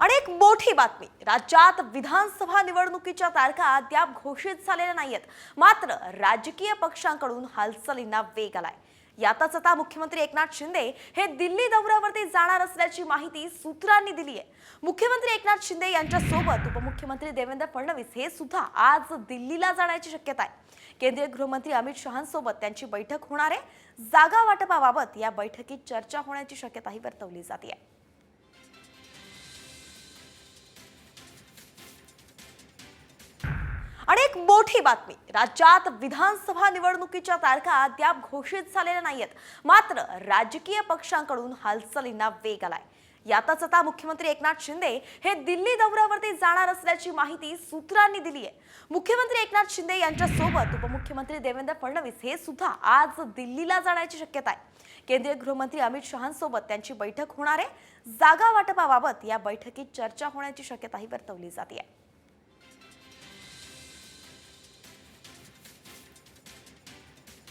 आणि एक मोठी बातमी, राज्यात विधानसभा निवडणुकीच्या तारखा अद्याप घोषित झालेल्या नाहीयेत. मात्र राजकीय पक्षांकडून हालचालींना वेग आलाय. यातच आता मुख्यमंत्री एकनाथ शिंदे हे दिल्ली दौऱ्यावरती जाणार असल्याची माहिती सूत्रांनी दिली आहे. मुख्यमंत्री एकनाथ शिंदे यांच्या सोबत उपमुख्यमंत्री देवेंद्र फडणवीस हे सुद्धा आज दिल्लीला जाण्याची शक्यता आहे. केंद्रीय गृहमंत्री अमित शहांसोबत त्यांची बैठक होणार आहे. जागा वाटपाबाबत या बैठकीत चर्चा होण्याची शक्यताही वर्तवली जाते आहे. आणि एक मोठी बातमी, राज्यात विधानसभा निवडणुकीच्या तारखा अद्याप घोषित झालेल्या नाहीयेत. मात्र राजकीय पक्षांकडून हालचालींना वेग आलाय. यातच आता मुख्यमंत्री एकनाथ शिंदे हे दिल्ली दौऱ्यावरती जाणार असल्याची माहिती सूत्रांनी दिली आहे. मुख्यमंत्री एकनाथ शिंदे यांच्या सोबत उपमुख्यमंत्री देवेंद्र फडणवीस हे सुद्धा आज दिल्लीला जाण्याची शक्यता आहे. केंद्रीय गृहमंत्री अमित शहांसोबत त्यांची बैठक होणार आहे. जागा वाटपाबाबत या बैठकीत चर्चा होण्याची शक्यताही वर्तवली जाते आहे.